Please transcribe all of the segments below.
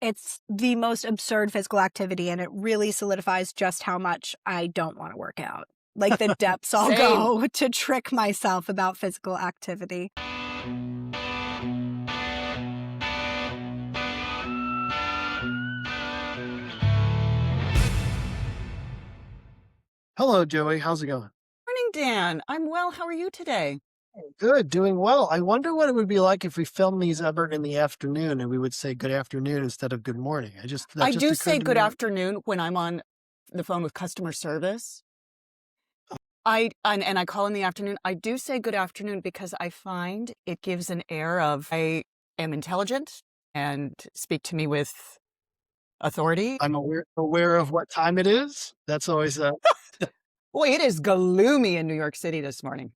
It's the most absurd physical activity, and it really solidifies just how much I don't want to work out. Like the depths I'll Same. go to trick myself about physical activity. Hello, Joey. How's it going? Morning, Dan. I'm well. How are you today? Good, doing well. I wonder what it would be like if we filmed these ever in the afternoon and we would say good afternoon instead of good morning. That I just do say occurred to good me. afternoon when I'm on the phone with customer service. And I call in the afternoon. I do say good afternoon because I find it gives an air of I am intelligent and speak to me with authority. I'm aware of what time it is. That's always Boy, it is gloomy in New York City this morning.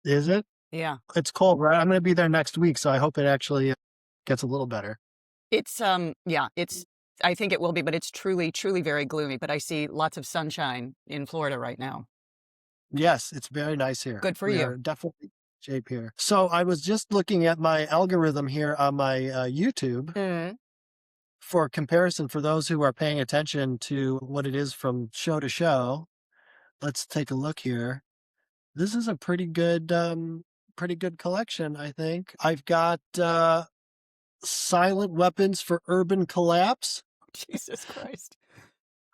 is it? Yeah. It's cold, right? I'm going to be there next week, so I hope it actually gets a little better. It's I think it will be, but it's truly, truly very gloomy. But I see lots of sunshine in Florida right now. Yes, it's very nice here. Good for We you. are definitely in shape here. So I was just looking at my algorithm here on my YouTube Mm. for comparison for those who are paying attention to what it is from show to show. Let's take a look here. This is a pretty good collection, I think. I've got silent weapons for urban collapse. Jesus Christ.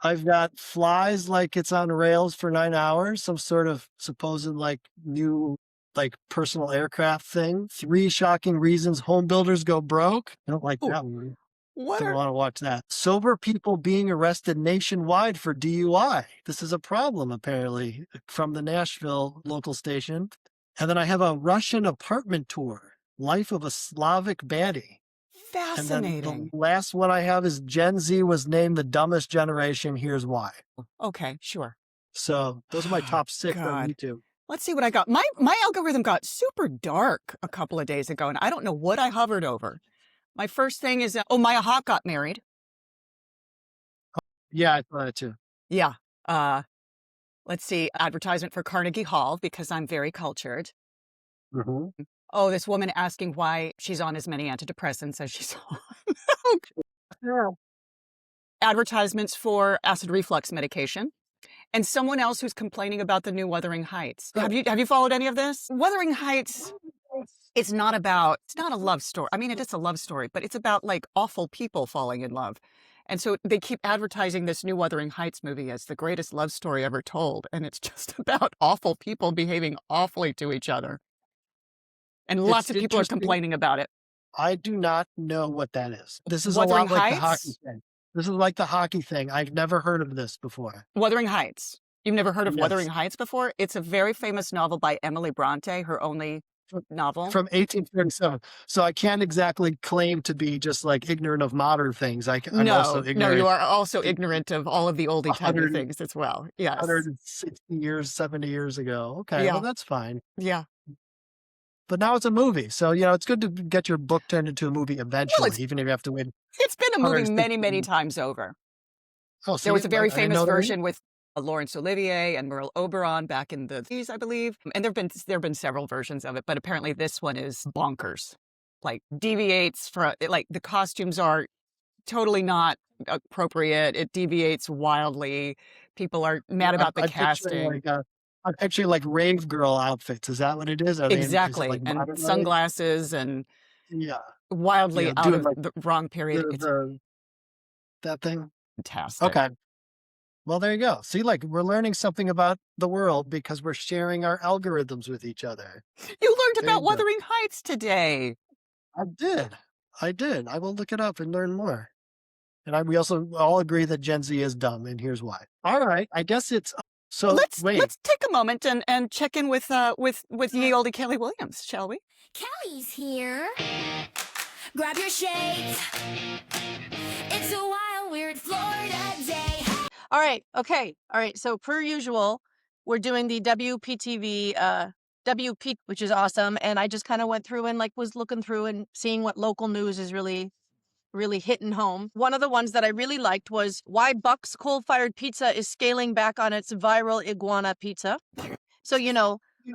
I've got flies like it's on rails for 9 hours, some sort of supposed like new like personal aircraft thing. 3 shocking reasons home builders go broke. I don't like Ooh, that one. what Don't are want to watch that. Sober people being arrested nationwide for DUI. This is a problem, apparently, from the Nashville local station. And then I have a Russian apartment tour, Life of a Slavic Baddie. And then fascinating? the last one I have is Gen Z was named the dumbest generation. Here's why. Okay, sure. So those are my top 6 on God. YouTube. Let's see what I got. My algorithm got super dark a couple of days ago, and I don't know what I hovered over. My first thing is, Maya Hawke got married. Yeah, I thought it too. Yeah. Let's see, advertisement for Carnegie Hall because I'm very cultured. Mm-hmm. Oh, this woman asking why she's on as many antidepressants as she's on. Yeah. Advertisements for acid reflux medication. And someone else who's complaining about the new Wuthering Heights. Have you followed any of this? Wuthering Heights, it's not a love story. I mean, it is a love story, but it's about like awful people falling in love. And so they keep advertising this new Wuthering Heights movie as the greatest love story ever told. And it's just about awful people behaving awfully to each other. And lots of people are complaining about it. I do not know what that is. This is Wuthering a lot like the Heights? hockey thing. This is like the hockey thing. I've never heard of this before. Wuthering Heights. You've never heard of Yes. Wuthering Heights before? It's a very famous novel by Emily Bronte, her only novel. From 1837. So I can't exactly claim to be just like ignorant of modern things. I'm also ignorant. No, you are also ignorant of all of the oldie-timey 100 things as well. Yes. 160 years, 70 years ago. Okay, Yeah. well, that's fine. Yeah. But now it's a movie. So, it's good to get your book turned into a movie eventually, even if you have to wait. It's been a movie 160 many, many times over. Oh, There was a very I didn't famous know that. version with Laurence Olivier and Merle Oberon back in the 80s, I believe. And there have been several versions of it, but apparently this one is bonkers. Like deviates from like the costumes are totally not appropriate. It deviates wildly. People are mad about the I'm picturing casting. I'm picturing like rave girl outfits. Is that what it is? Is it Exactly. like And modern rave? sunglasses and Yeah. wildly out doing of like the wrong period. It's that thing. fantastic. Okay. Well, there you go. See, like we're learning something about the world because we're sharing our algorithms with each other. You learned There about you go. Wuthering Heights today. I did. I will look it up and learn more. And we also all agree that Gen Z is dumb, and here's why. All right. I guess it's so. Let's wait. take a moment and check in with ye olde Kelly Williams, shall we? Kelly's here. Grab your shades. It's a wild, weird Florida day. All right. Okay. All right. So per usual, we're doing the WPTV, WP, which is awesome. And I just kind of went through and like was looking through and seeing what local news is really hitting home. One of the ones that I really liked was why Buck's coal-fired pizza is scaling back on its viral iguana pizza. So,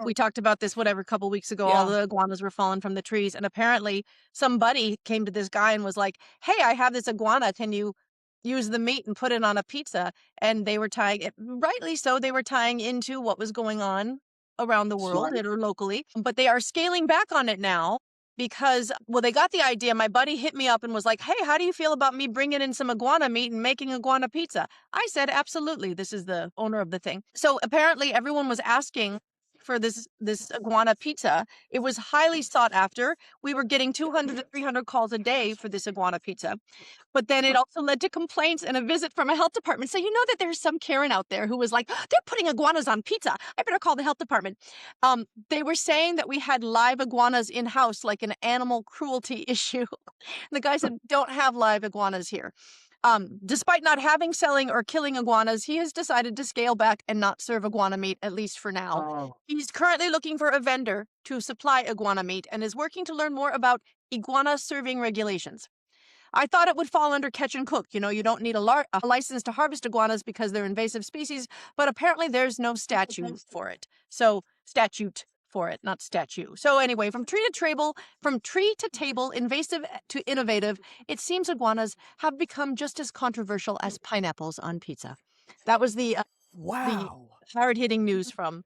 we talked about this, whatever, a couple weeks ago, all Yeah. the iguanas were falling from the trees. And apparently somebody came to this guy and was like, hey, I have this iguana. Can you use the meat and put it on a pizza? And they were tying it, rightly so, they were tying into what was going on around the world Right. or locally. But they are scaling back on it now because, well, they got the idea. My buddy hit me up and was like, hey, how do you feel about me bringing in some iguana meat and making iguana pizza? I said, absolutely. This is the owner of the thing. So apparently everyone was asking for this iguana pizza. It was highly sought after. We were getting 200 to 300 calls a day for this iguana pizza. But then it also led to complaints and a visit from a health department. So you know that there's some Karen out there who was like, they're putting iguanas on pizza. I better call the health department. They were saying that we had live iguanas in house, like an animal cruelty issue. The guy said, don't have live iguanas here. Despite not having, selling, or killing iguanas, he has decided to scale back and not serve iguana meat, at least for now. Oh, He's currently looking for a vendor to supply iguana meat and is working to learn more about iguana serving regulations. I thought it would fall under catch and cook. You know, you don't need a license to harvest iguanas because they're invasive species, but apparently there's no statute for it. So, statute for it, not statue. So anyway, from tree to table, invasive to innovative, it seems iguanas have become just as controversial as pineapples on pizza. That was the Wow. hard-hitting news from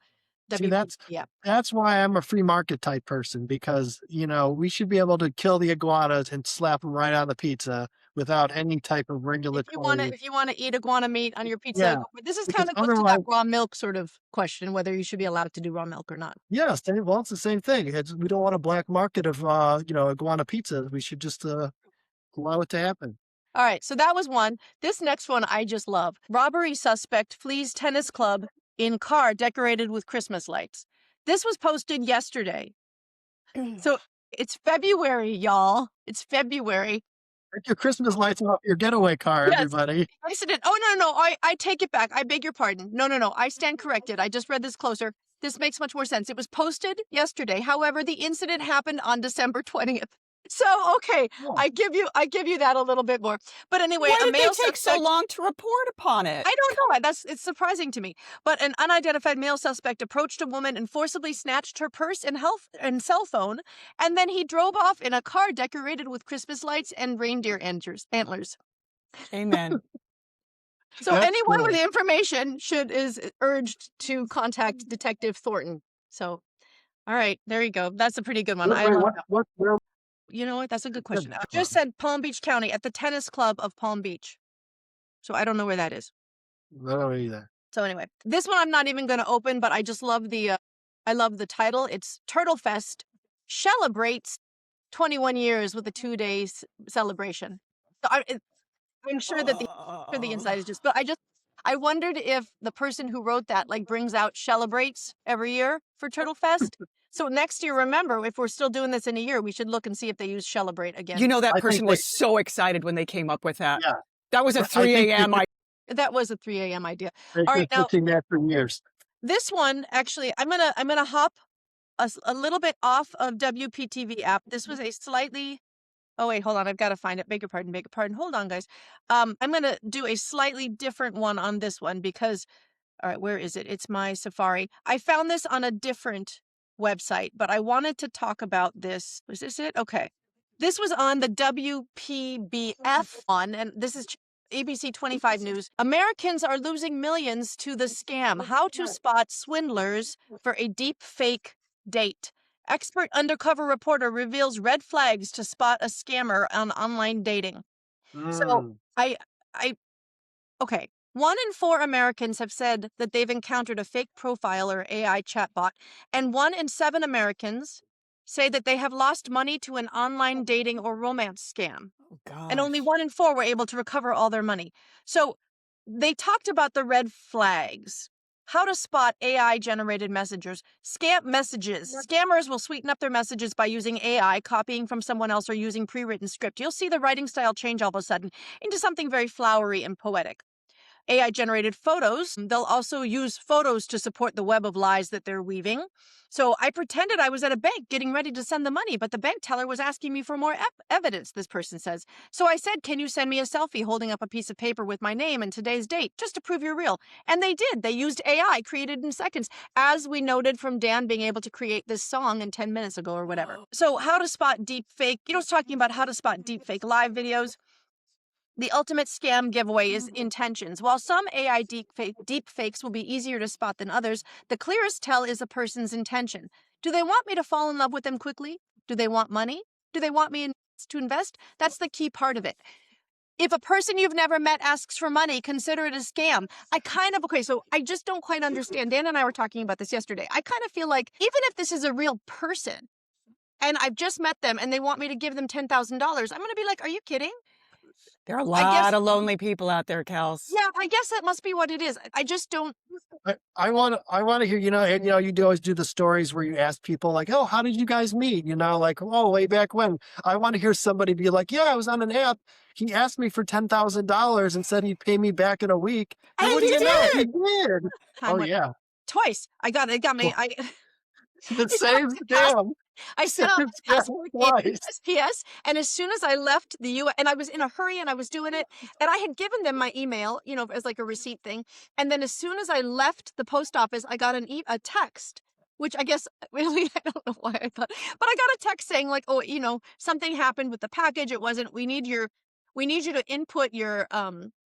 see, WPT. Yeah. that's why I'm a free market type person, because we should be able to kill the iguanas and slap them right on the pizza without any type of regulatory. If you want to eat iguana meat on your pizza, Yeah, go for it. This is because kind of goes to that otherwise, raw milk sort of question, whether you should be allowed to do raw milk or not. yes, well, it's the same thing. We don't want a black market of iguana pizza. We should just allow it to happen. All right, so that was one. This next one I just love. Robbery suspect flees tennis club in car decorated with Christmas lights. This was posted yesterday. So it's February, y'all. It's February. Take your Christmas lights off your getaway car, Yes. everybody. Incident. Oh, no. I take it back. I beg your pardon. No. I stand corrected. I just read this closer. This makes much more sense. It was posted yesterday. However, the incident happened on December 20th. So, okay, Oh. I give you that a little bit more. But anyway, Why a did they male take so suspect. long to report upon it? I don't know. It's surprising to me. But an unidentified male suspect approached a woman and forcibly snatched her purse and cell phone, and then he drove off in a car decorated with Christmas lights and reindeer antlers. Amen. So That's anyone with good. information is urged to contact Detective Thornton. So, all right, there you go. That's a pretty good one. I Wait, love that. where? You know what? That's a good question. Good. I just said Palm Beach County at the tennis club of Palm Beach. So I don't know where that is. I don't know either. So anyway, this one I'm not even going to open, but I just love I love the title. It's Turtle Fest celebrates 21 years with a 2-day celebration. So I'm sure that the inside is just, but I wondered if the person who wrote that brings out celebrates every year for Turtle Fest. So next year, remember, if we're still doing this in a year, we should look and see if they use celebrate again. You know, that I think person was so excited when they came up with that. Yeah. That was a I 3 think a.m. That was a 3 a.m. idea. They've All been right, now pushing that for years. this one actually, I'm gonna hop a little bit off of WPTV app. This was a slightly. Oh wait, hold on. I've got to find it. Beg your pardon. Hold on, guys. I'm gonna do a slightly different one on this one because, all right, where is it? It's my Safari. I found this on a different website, but I wanted to talk about this. Was this it? Okay. This was on the WPBF one, and this is ABC 25 News. Americans are losing millions to the scam. How to spot swindlers for a deep fake date. Expert undercover reporter reveals red flags to spot a scammer on online dating. So I okay. 1 in 4 Americans have said that they've encountered a fake profile or AI chatbot, and 1 in 7 Americans say that they have lost money to an online dating or romance scam. Oh, gosh. And only 1 in 4 were able to recover all their money. So they talked about the red flags. How to spot AI-generated messages. Scammers will sweeten up their messages by using AI, copying from someone else, or using pre-written script. You'll see the writing style change all of a sudden into something very flowery and poetic. AI generated photos. They'll also use photos to support the web of lies that they're weaving. So I pretended I was at a bank getting ready to send the money, but the bank teller was asking me for more evidence, this person says. So I said, can you send me a selfie holding up a piece of paper with my name and today's date just to prove you're real? And they did. They used AI created in seconds, as we noted from Dan being able to create this song in 10 minutes ago or whatever. So how to spot deep fake. You know, it's talking about how to spot deep fake live videos. The ultimate scam giveaway is intentions. While some AI deep fakes will be easier to spot than others, the clearest tell is a person's intention. Do they want me to fall in love with them quickly? Do they want money? Do they want me to invest? That's the key part of it. If a person you've never met asks for money, consider it a scam. So I just don't quite understand. Dan and I were talking about this yesterday. I kind of feel like even if this is a real person and I've just met them and they want me to give them $10,000, I'm going to be like, are you kidding? There are a lot of lonely people out there, Kels. Yeah, I guess that must be what it is. I just don't. I want to hear, and, you always do the stories where you ask people like, oh, how did you guys meet? Like, oh, way back when. I want to hear somebody be like, yeah, I was on an app. He asked me for $10,000 and said he'd pay me back in a week. And what do you know? He did. Oh, yeah. Twice. It got me. The same scam. I sent out the password SPS, and as soon as I left the U.S., and I was in a hurry and I was doing it, and I had given them my email, as like a receipt thing. And then as soon as I left the post office, I got a text, which I guess really, I don't know why I thought, but I got a text saying like, oh, something happened with the package. It wasn't, we need you to input your,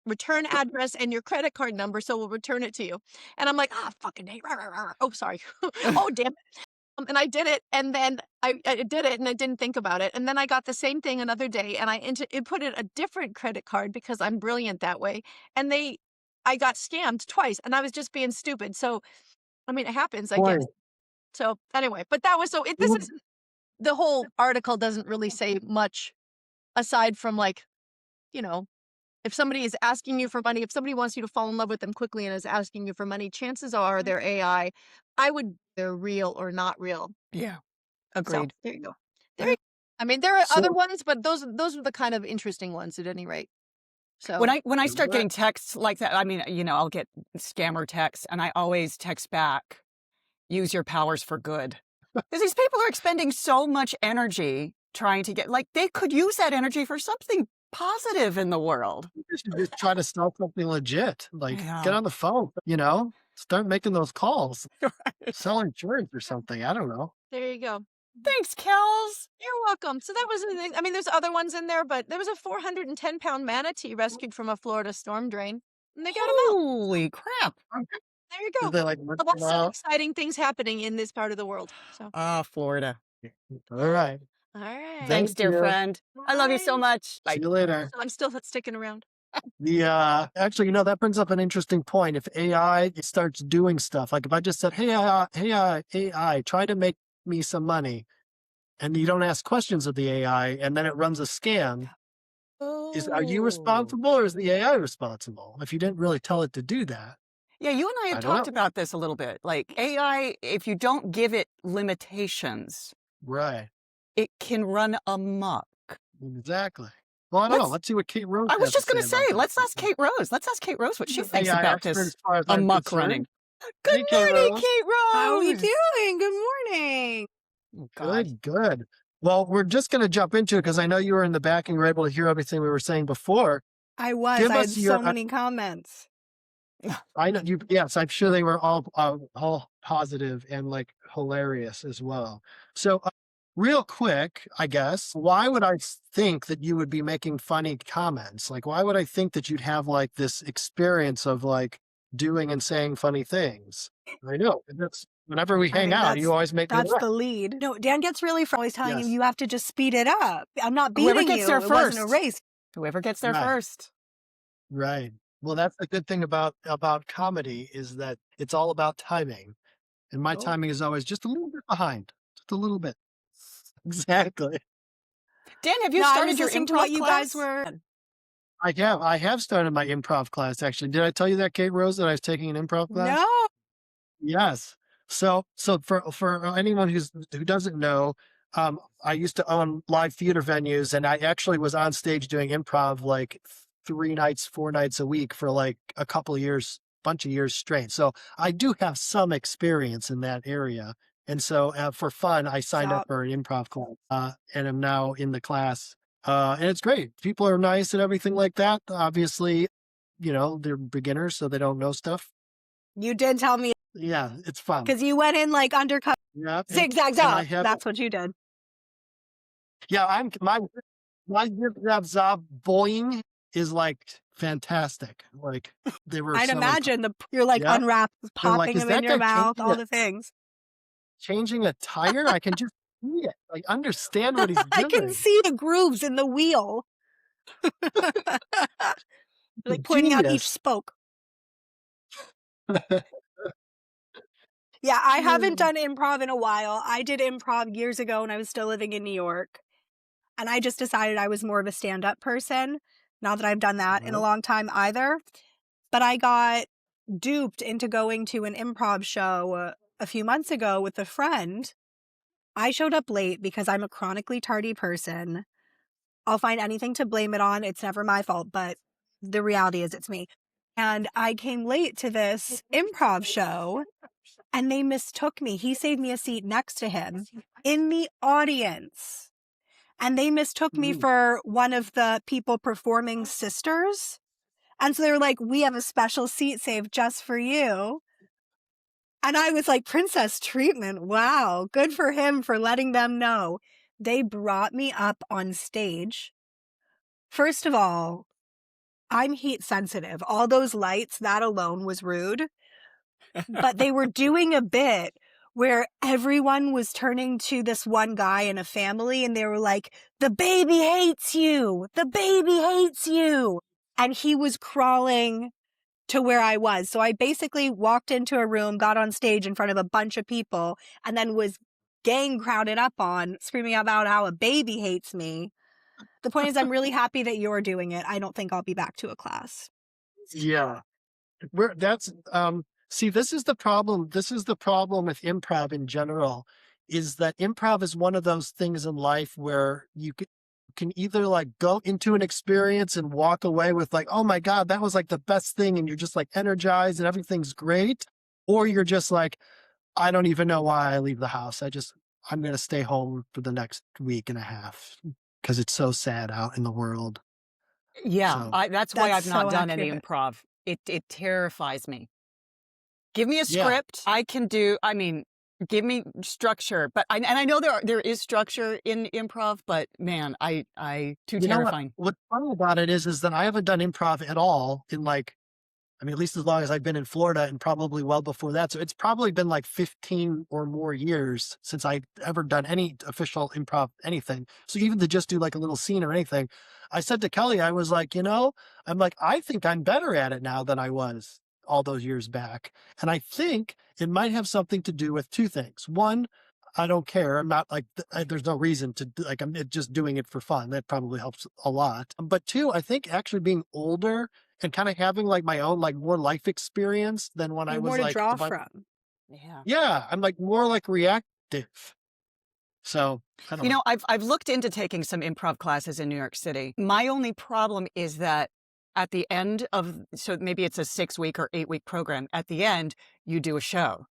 return address and your credit card number, so we'll return it to you. And I'm like, fucking hey, oh, sorry. Oh, damn it. And I did it, and then I did it, and I didn't think about it. And then I got the same thing another day, and I inputted a different credit card because I'm brilliant that way. And I got scammed twice, and I was just being stupid. So, I mean, it happens, I guess. So anyway, but that was the whole article doesn't really say much aside from like, if somebody is asking you for money, if somebody wants you to fall in love with them quickly and is asking you for money, chances are they're AI. They're real or not real. Yeah. Agreed. So, there you go. I mean, there are other ones, but those are the kind of interesting ones at any rate. So when I start getting texts like that, I mean, I'll get scammer texts and I always text back, use your powers for good. Because these people are expending so much energy trying to get, like, they could use that energy for something positive in the world. You should just try to sell something legit. Like, get on the phone, start making those calls. Sell insurance or something. I don't know. There you go. Thanks, Kels. You're welcome. So that was, I mean, there's other ones in there, but there was a 410-pound manatee rescued from a Florida storm drain, and they got him out. Holy crap. There you go. They like Lots of exciting things happening in this part of the world. So. Florida. All right. All right. Thanks, dear friend. I love you so much. See you later. I'm still sticking around. Actually, that brings up an interesting point. If AI starts doing stuff, like if I just said, hey, AI, try to make me some money, and you don't ask questions of the AI, and then it runs a scam, are you responsible or is the AI responsible if you didn't really tell it to do that? Yeah, you and I have talked about this a little bit. Like AI, if you don't give it limitations, right, it can run amok. Exactly. Well, I don't know. Let's see what Kate Rose. I was just going to say, let's ask Kate Rose. Let's ask Kate Rose what she thinks about this amok running. Good morning, Kate Rose. How are we doing? Good morning. Good. Well, we're just going to jump into it because I know you were in the back and you were able to hear everything we were saying before. I was. I had so many comments. I know you. Yes, I'm sure they were all positive and like hilarious as well. So. Real quick, I guess, why would I think that you would be making funny comments? Like, why would I think that you'd have like this experience of like doing and saying funny things? I know. That's whenever we hang out, you always make that's the lead. No, Dan gets really always telling you have to just speed it up. I'm not beating Whoever gets you. there it first. wasn't a race. Whoever gets there first. Right. Well, that's the good thing about comedy is that it's all about timing. And my timing is always just a little bit behind, just a little bit. Exactly. Dan, have you started your improv what you class? guys were? I have started my improv class, actually. Did I tell you that, Kate Rose, that I was taking an improv class? No. Yes. So for anyone who doesn't know, I used to own live theater venues, and I actually was on stage doing improv like 3 nights, 4 nights a week for like a couple of years, bunch of years straight. So I do have some experience in that area. And so for fun, I signed up Stop. for an improv class and am now in the class. And it's great. People are nice and everything like that. Obviously, they're beginners, so they don't know stuff. You did tell me Yeah, it's fun. because you went in like undercover. Yeah. Zigzag and I zag. have, That's what you did. yeah, my zip zap boing is like fantastic. Like they were I'd selling. imagine you're like Yeah. unwrapped, They're popping like, is them in that your guy mouth, changing all a, the things. changing a tire? I can just see it. Like understand what he's I can doing. see the grooves in the wheel. Like pointing out each Genius. spoke. Yeah, I haven't done improv in a while. I did improv years ago when I was still living in New York. And I just decided I was more of a stand-up person. Not that I've done that in a long time either. But I got duped into going to an improv show a few months ago with a friend. I showed up late because I'm a chronically tardy person. I'll find anything to blame it on. It's never my fault, but the reality is it's me. And I came late to this improv show and they mistook me. He saved me a seat next to him in the audience. And they mistook me for one of the people performing sisters. And so they were like, we have a special seat saved just for you. And I was like, princess treatment. Wow. Good for him for letting them know. They brought me up on stage. First of all, I'm heat sensitive. All those lights, that alone was rude. But they were doing a bit where everyone was turning to this one guy in a family and they were like, the baby hates you. The baby hates you. And he was crawling to where I was. So I basically walked into a room, got on stage in front of a bunch of people, and then was gang crowded up on, screaming about how a baby hates me. The point is, I'm really happy that you're doing it. I don't think I'll be back to a class. Yeah. See, this is the problem. This is the problem with improv in general, is that improv is one of those things in life where you can either like go into an experience and walk away with like, oh my God, that was like the best thing. And you're just like energized and everything's great. Or you're just like, I don't even know why I leave the house. I'm going to stay home for the next week and a half because it's so sad out in the world. Yeah, So, that's why That's I've not so done any accurate. improv. It terrifies me. Give me a yeah. script. Give me structure. But I know there is structure in improv, but man, too You know terrifying. what's funny about it is that I haven't done improv at all in like, at least as long as I've been in Florida and probably well before that. So it's probably been like 15 or more years since I've ever done any official improv anything. So even to just do like a little scene or anything, I said to Kelly, I was like, I think I'm better at it now than I was all those years back. And I think it might have something to do with two things. One, I don't care. I'm not like, there's no reason to like, I'm just doing it for fun. That probably helps a lot. But two, I think actually being older and kind of having like my own, like more life experience than when I was More to like, draw from. yeah, I'm like more like reactive. So I don't know. I've looked into taking some improv classes in New York City. My only problem is that at the end so maybe it's a 6-week or 8-week program. At the end, you do a show.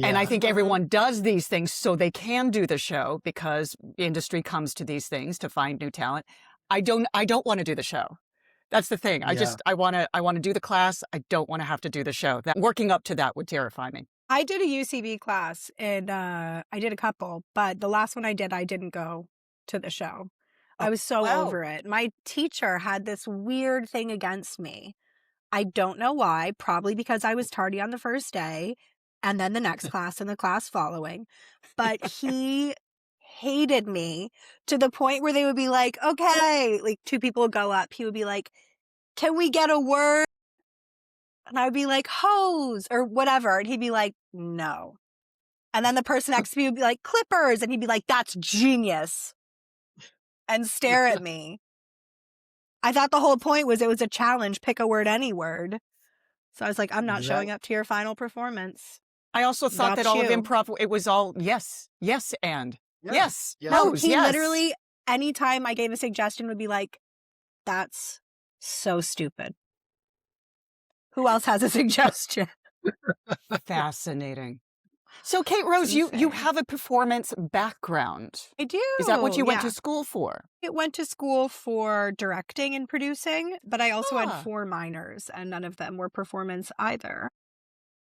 And I think everyone does these things so they can do the show because industry comes to these things to find new talent. I don't want to do the show. That's the thing. I want to do the class. I don't want to have to do the show. That working up to that would terrify me. I did a UCB class and I did a couple, but the last one I did, I didn't go to the show. I was so over it. My teacher had this weird thing against me. I don't know why, probably because I was tardy on the first day and then the next class and the class following. But he hated me to the point where they would be like, okay, like two people would go up. He would be like, can we get a word? And I would be like, hose or whatever. And he'd be like, no. And then the person next to me would be like, clippers. And he'd be like, that's genius. And stare at me. I thought the whole point was it was a challenge. Pick a word, any word. So I was like, I'm not showing up to your final performance. I also thought that all of improv, it was all yes, and yes, No, no's, he yes. literally, anytime I gave a suggestion would be like, that's So stupid. Who else has a suggestion? Fascinating. So, Kate Rose, you have a performance background. I do. Is that what you went yeah. to school for? I went to school for directing and producing, but I also had Ah. 4 minors, and none of them were performance either.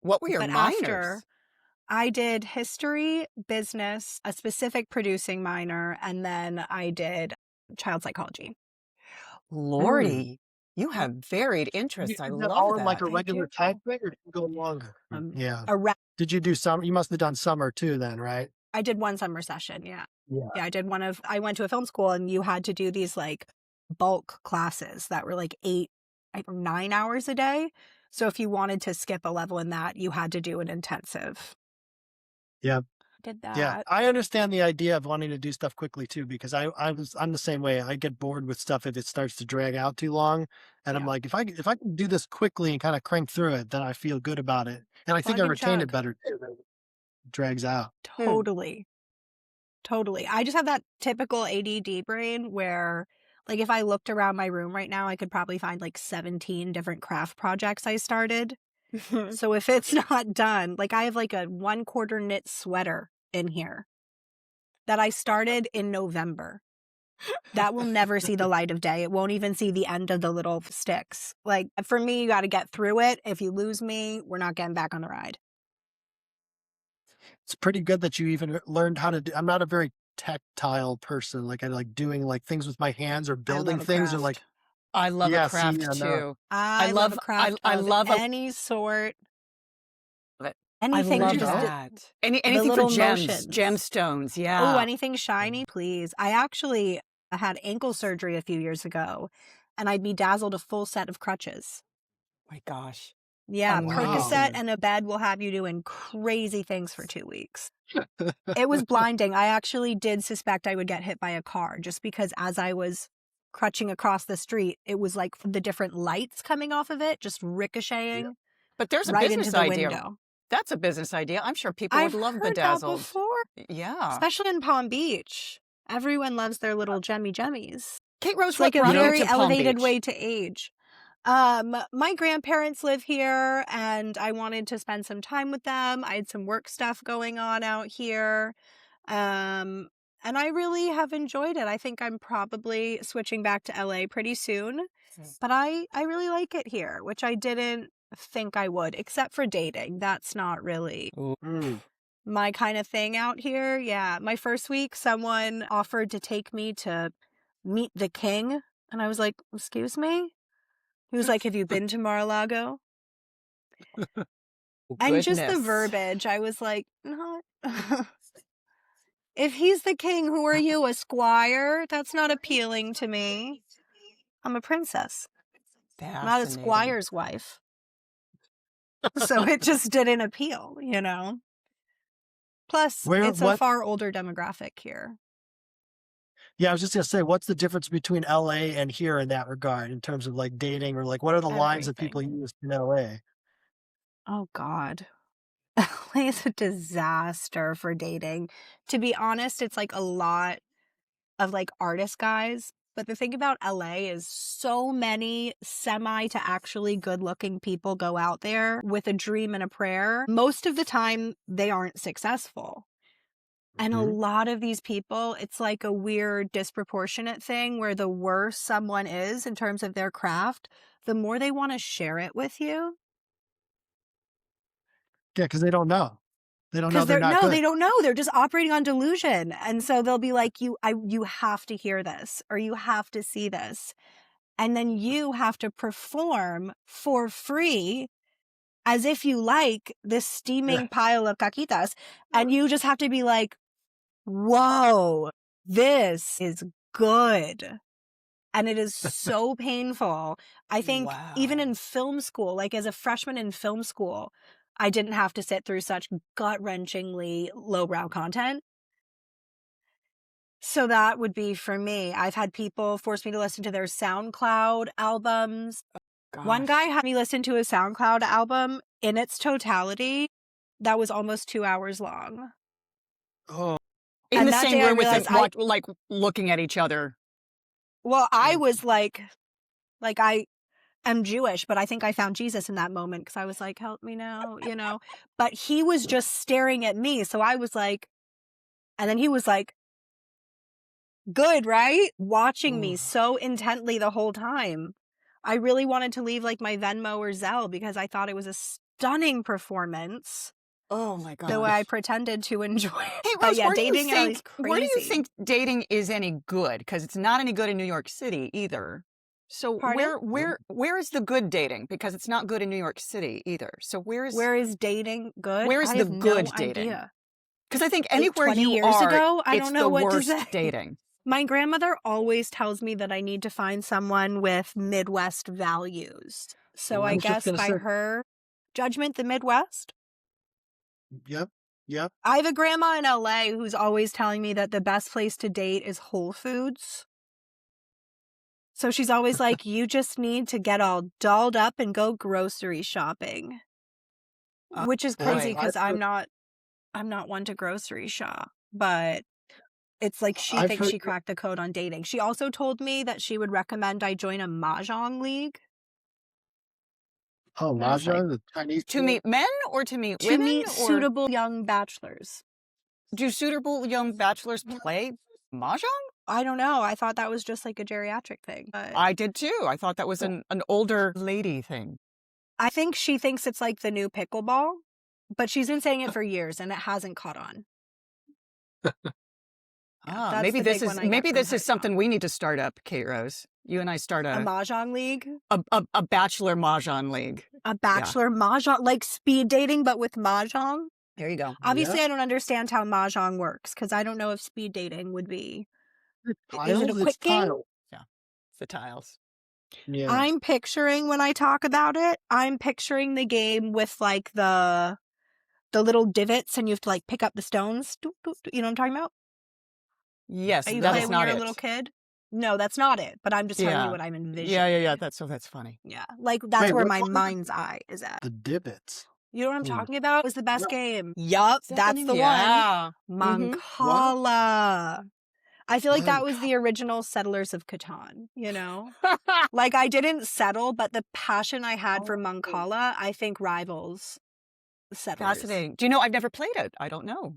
What were your But minors? after, I did history, business, a specific producing minor, and then I did child psychology. Lordy, you have varied interests. I Is that love all in like that. a regular time frame, or did you go longer? Yeah. Around, Did you do summer? You must have done summer too, then, right? I did one summer session, yeah. Yeah. Yeah, I went to a film school, and you had to do these like bulk classes that were like 8 or 9 hours a day. So if you wanted to skip a level in that, you had to do an intensive. Yeah. Did that. Yeah. I understand the idea of wanting to do stuff quickly too, because I'm the same way. I get bored with stuff if it starts to drag out too long. And I'm Yeah. like, if I can do this quickly and kind of crank through it, then I feel good about it. And I think Plug I and retain it chug. better too. It drags out. Totally. Totally. I just have that typical ADD brain where, like, if I looked around my room right now, I could probably find like 17 different craft projects I started. So if it's not done, like, I have like a 1/4 knit sweater in here that I started in November. That will never see the light of day. It won't even see the end of the little sticks. Like, for me, you got to get through it. If you lose me, we're not getting back on the ride. It's pretty good that you even learned how to do. I'm not a very tactile person. Like, I like doing like things with my hands or building love a things or craft. like, I love yeah, a see, craft yeah, no. too. I love a craft I of love any sort. I Anything love to just that. the Anything for little gems, motions. gemstones. Oh, Yeah. anything shiny, please. I actually had ankle surgery a few years ago, and I bedazzled a full set of crutches. My gosh. Yeah, Wow. Percocet and a bed will have you doing crazy things for 2 weeks. It was blinding. I actually did suspect I would get hit by a car just because as I was crutching across the street, it was like the different lights coming off of it, just ricocheting But there's a right into business the idea. window. That's a business idea. I'm sure people I've would love heard that bedazzled. before, Yeah. especially in Palm Beach. Everyone loves their little gemmies. Kate Rose, It's like what a brought you very to Palm elevated Beach? way to age. My grandparents live here, and I wanted to spend some time with them. I had some work stuff going on out here. And I really have enjoyed it. I think I'm probably switching back to LA pretty soon. But I really like it here, which I didn't think I would, except for dating. That's not really my kind of thing out here. Yeah. My first week, someone offered to take me to meet the king. And I was like, excuse me? He was like, have you been to Mar-a-Lago? And just the Goodness. verbiage, I was like, not. If he's the king, who are you, a squire? That's not appealing to me. I'm a princess, not a Fascinating. squire's wife. So it just didn't appeal, you know? Plus, it's a far older demographic here. Yeah, I was just gonna say, what's the difference between LA and here in that regard, in terms of like dating, or like what are the lines that people use in LA? Oh, God. LA is a disaster for dating. To be honest, it's like a lot of like artist guys. But the thing about LA is so many semi to actually good looking people go out there with a dream and a prayer. Most of the time, they aren't successful. And a lot of these people, it's like a weird disproportionate thing where the worse someone is in terms of their craft, the more they want to share it with you. Yeah, because they don't know. They don't know they're not No, good. they don't know. They're just operating on delusion. And so they'll be like, you have to hear this, or you have to see this. And then you have to perform for free as if you like this steaming pile of caquitas. And you just have to be like, whoa, this is good. And it is so painful. I think even in film school, like as a freshman in film school, I didn't have to sit through such gut-wrenchingly lowbrow content. So that would be for me. I've had people force me to listen to their SoundCloud albums. One guy had me listen to a SoundCloud album in its totality that was almost 2 hours long. Oh, In And the that same day I room with realized them, like looking at each other. well, I was like Like, I am Jewish, but I think I found Jesus in that moment because I was like, help me now, you know? But he was just staring at me. So I was like, and then he was like, good, right? Watching me so intently the whole time. I really wanted to leave like my Venmo or Zelle because I thought it was a stunning performance. Oh my The way I gosh. pretended to enjoy it. Hey, But Rose, yeah, dating LA is where do you crazy. think dating is any good? Because it's not any good in New York City either. So Pardon? where is the good dating? Because it's not good in New York City either. So Where is dating good? where is I the have no good dating? idea. Because I think Like anywhere 20 you years are, ago, I it's don't know the what to worst say. dating. My grandmother always tells me that I need to find someone with Midwest values. So I I was just guess gonna by say, her judgment, the Midwest. yep, yep. I have a grandma in LA who's always telling me that the best place to date is Whole Foods. So she's always like, you just need to get all dolled up and go grocery shopping. Which is crazy Boy. because I'm not one to grocery shop. But it's like she I've thinks heard. she cracked the code on dating. She also told me that she would recommend I join a mahjong league. Oh, And I was like, mahjong, the Chinese To game? meet men or to meet to women? meet Or suitable young bachelors. do suitable young bachelors play mahjong? I don't know. I thought that was just like a geriatric thing. But I did too. I thought that was an older lady thing. I think she thinks it's like the new pickleball, but she's been saying it for years and it hasn't caught on. Ah, That's maybe the this big is one I get from this her is something talk. we need to start up, Kate Rose. You and I start A a mahjong league? a bachelor mahjong league. A bachelor mahjong, like speed dating, but with mahjong? There you go. Obviously, Yeah. I don't understand how mahjong works because I don't know if speed dating would be. Is it a Tiles? It's quick game? tiles. Yeah, it's the tiles. Yeah. I'm picturing when I talk about it, I'm picturing the game with like the little divots and you have to like pick up the stones. You know what I'm talking about? Yes, That you that play is when you're not a it. little kid? No, that's not it. But I'm just telling you Yeah. what I'm envisioning. Yeah. That's funny. Yeah. Like that's Wait, where which my one is it? mind's eye is at. The divots. You know what I'm Hmm. talking about? It was the best No. game. Yup, Is that that's name? the Yeah. one. Mhm. Mancala. I feel like that was Manca- the original Settlers of Catan, you know? Like I didn't settle, but the passion I had for Mancala, I think rivals Settlers. Fascinating. Do you know I've never played it? I don't know.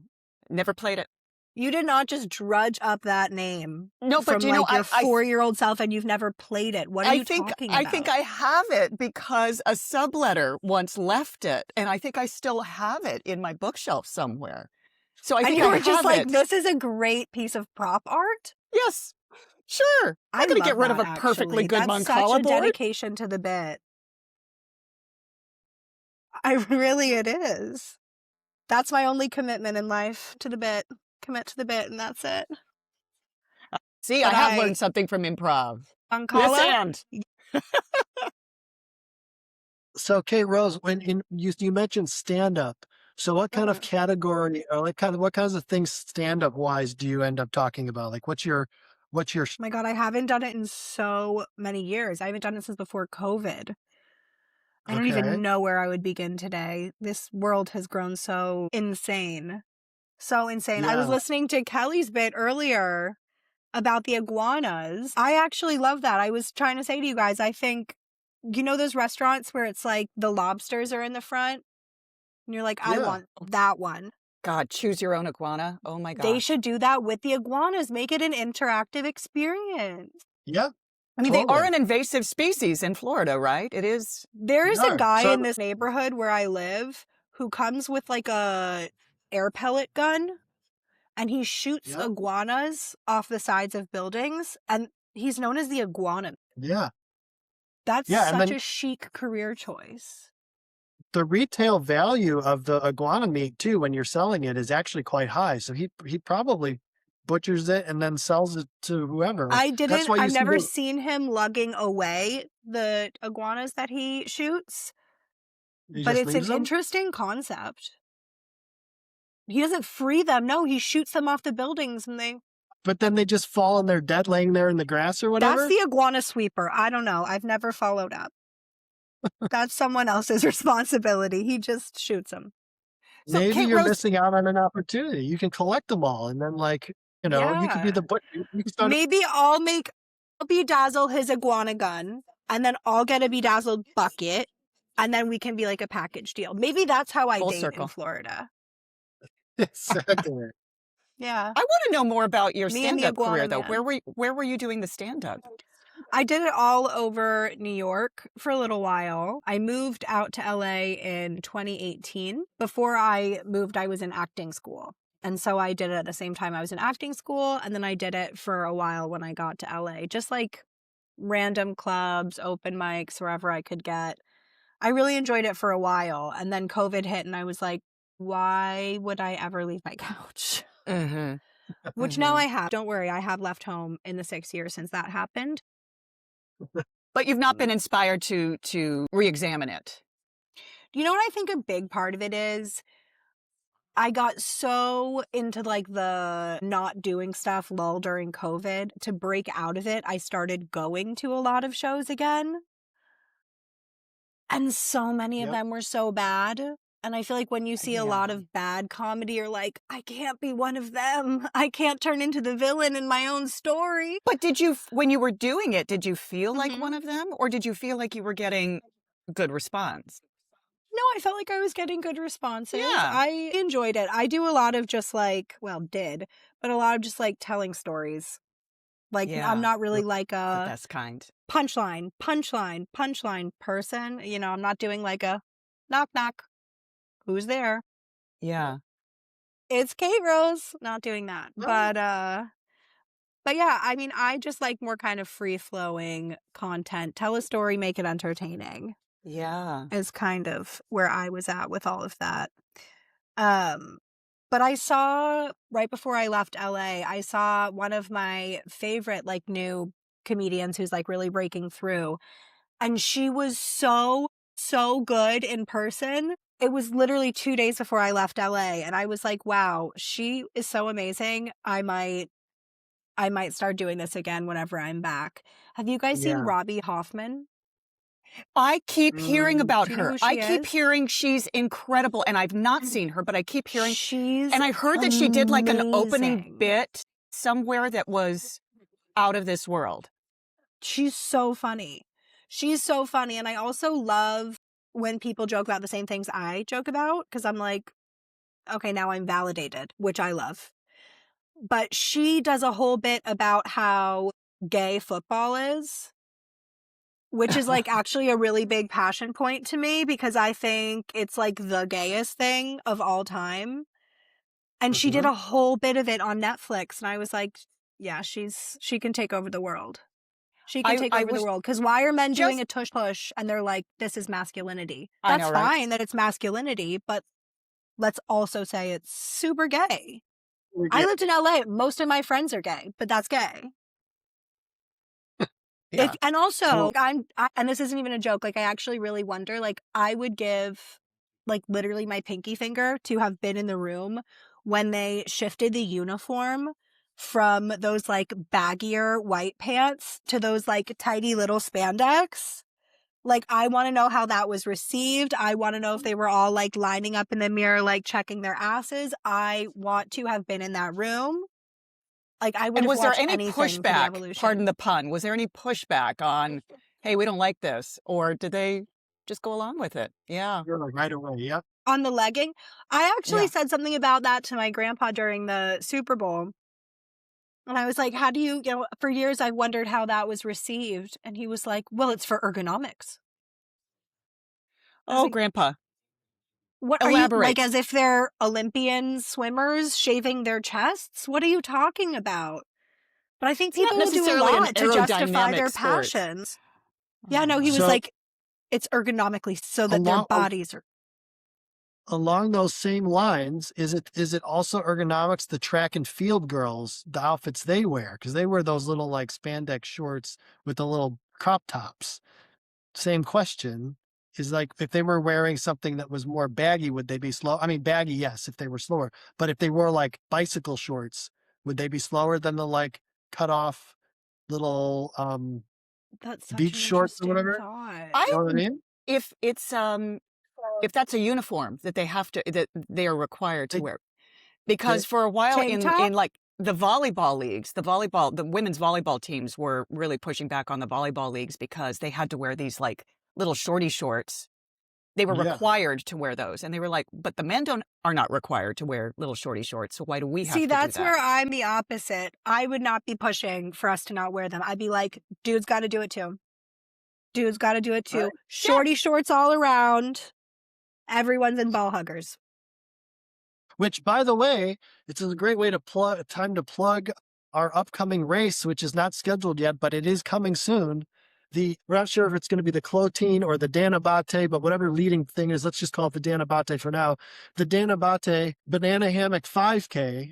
Never played it. You did not just drudge up that name No, but from do you know like your I 4-year-old self and you've never played it. What are you talking about? I think I have it because a subletter once left it, and I think I still have it in my bookshelf somewhere. So I and think you I were just have like, it. this is a great piece of prop art. Yes, sure. I'm going to get rid of a that, perfectly actually. good That's Mancala such a board. dedication to the bit. It is. That's my only commitment in life, to the bit. Commit to the bit, and that's it. See, But I have learned something from improv. Mancala? Yes, and. So, Kate Rose, when you mentioned stand up, so what kind of category or like what kinds of things stand up wise do you end up talking about? Like what's your Oh my God, I haven't done it in so many years. I haven't done it since before COVID. I don't Okay. even know where I would begin today. This world has grown so insane. So insane. I was Yeah. listening to Kelly's bit earlier about the iguanas. I actually love that. I was trying to say to you guys, I think, you know those restaurants where it's like the lobsters are in the front? And you're like, I Yeah. want that one. God, choose your own iguana. Oh my They gosh. should do that with the iguanas. Make it an interactive experience. Yeah. I mean, they are Totally. an invasive species in Florida, right? It is. There's They a are. guy So- in this neighborhood where I live who comes with like a air pellet gun and he shoots Yeah. iguanas off the sides of buildings and he's known as the iguana. Yeah. That's Yeah, and such then- a chic career choice. The retail value of the iguana meat too, when you're selling it, is actually quite high. So he probably butchers it and then sells it to whoever. I've see never the- seen him lugging away the iguanas that he shoots, he but just it's an leaves them? interesting concept. He doesn't free them. No, he shoots them off the buildings and But then they just fall and they're dead laying there in the grass or whatever? That's the iguana sweeper. I don't know. I've never followed up. That's someone else's responsibility. He just shoots them. So, Maybe Kate you're Rose- missing out on an opportunity. You can collect them all and then you could be Yeah. the butcher. You can start Maybe I'll bedazzle his iguana gun and then I'll get a bedazzled bucket, and then we can be like a package deal. Maybe that's how I Full date circle. in Florida. Exactly. Yeah. I want to know more about your Me and the stand-up career, iguana though. man. Where were you doing the stand-up? I did it all over New York for a little while. I moved out to LA in 2018. Before I moved, I was in acting school. And so I did it at the same time I was in acting school. And then I did it for a while when I got to LA, just like random clubs, open mics, wherever I could get. I really enjoyed it for a while. And then COVID hit and I was like, why would I ever leave my couch? Mm-hmm. Which now I have. Don't worry, I have left home in the 6 years since that happened. But you've not been inspired to re-examine it. You know what I think a big part of it is? I got so into like the not doing stuff lull during COVID. To break out of it, I started going to a lot of shows again. And so many of Yep. them were so bad. And I feel like when you see a lot Yeah. of bad comedy, you're like, I can't be one of them. I can't turn into the villain in my own story. But did you, when you were doing it, did you feel like Mhm. one of them? Or did you feel like you were getting good response? No, I felt like I was getting good responses. Yeah. I enjoyed it. I do a lot of just like, well, did, but a lot of just like telling stories. Like, Yeah. I'm not really like The a best kind. punchline person. You know, I'm not doing like a knock, knock. Who's there? Yeah. It's Kate Rose. Not doing that. But yeah, I mean, I just like more kind of free flowing content. Tell a story, make it entertaining Yeah. is kind of where I was at with all of that. But I saw right before I left LA, I saw one of my favorite like new comedians who's like really breaking through. And she was so good in person. It was literally 2 days before I left LA. And I was like, wow, she is so amazing. I might start doing this again whenever I'm back. Have you guys seen Yeah. Robbie Hoffman? I keep hearing about Do you know her. who she I keep is? hearing she's incredible, and I've not seen her, but I keep hearing. She's And I heard that she did like an opening amazing. bit somewhere that was out of this world. She's so funny. She's so funny. And I also love when people joke about the same things I joke about, because I'm like, okay, now I'm validated, which I love. But she does a whole bit about how gay football is, which is like actually a really big passion point to me, because I think it's like the gayest thing of all time. And she did a whole bit of it on Netflix. And I was like, yeah, she can take over the world. She can take I over the was world. Because why are men doing just- a tush push and they're like, this is masculinity? I That's know, right? fine that it's masculinity, but let's also say it's super gay. I lived in LA. Most of my friends are gay, but that's gay. Yeah. And also, So- and this isn't even a joke, like I actually really wonder, like I would give like literally my pinky finger to have been in the room when they shifted the uniform from those like baggier white pants to those like tidy little spandex. Like, I want to know how that was received. I want to know if they were all like lining up in the mirror, like checking their asses. I want to have been in that room. Like, I would And have was there watched any anything for the pushback? evolution. Pardon the pun. Was there any pushback on, hey, we don't like this, or did they just go along with it? Yeah. You're like right away. Yep. On the legging, I actually Yeah. said something about that to my grandpa during the Super Bowl. And I was like, how do you know, for years I wondered how that was received. And he was like, well, it's for ergonomics. I was Oh, like, Grandpa. what are you, Elaborate. like, as if they're Olympian swimmers shaving their chests? What are you talking about? But I think It's not people will do a necessarily an lot to justify their aerodynamic sport. passions. Yeah, no, he was So- like, it's ergonomically so that their Along- bodies are. Along those same lines, is it also ergonomics, the track and field girls, the outfits they wear? Because they wear those little like spandex shorts with the little crop tops. Same question is like, if they were wearing something that was more baggy, would they be slow? I mean, baggy, yes, if they were slower. But if they wore like bicycle shorts, would they be slower than the like cut off little That's such beach an shorts or interesting whatever? thought. You know what I mean? If it's if that's a uniform that they have to that they are required to They- wear, because for a while Tank top? in like the volleyball leagues, the women's volleyball teams were really pushing back on the volleyball leagues because they had to wear these like little shorty shorts. They were Yeah. required to wear those. And they were like, but the men are not required to wear little shorty shorts. So why do we have to See, do that's that? where I'm the opposite. I would not be pushing for us to not wear them. I'd be like, dudes got to do it too. Dudes got to do it too. Right. Shorty shorts all around. Everyone's in ball huggers. Which, by the way, it's a great way to plug our upcoming race, which is not scheduled yet, but it is coming soon. We're not sure if it's going to be the Clotine or the Danabate, but whatever leading thing is, let's just call it the Danabate for now. The Danabate Banana Hammock 5K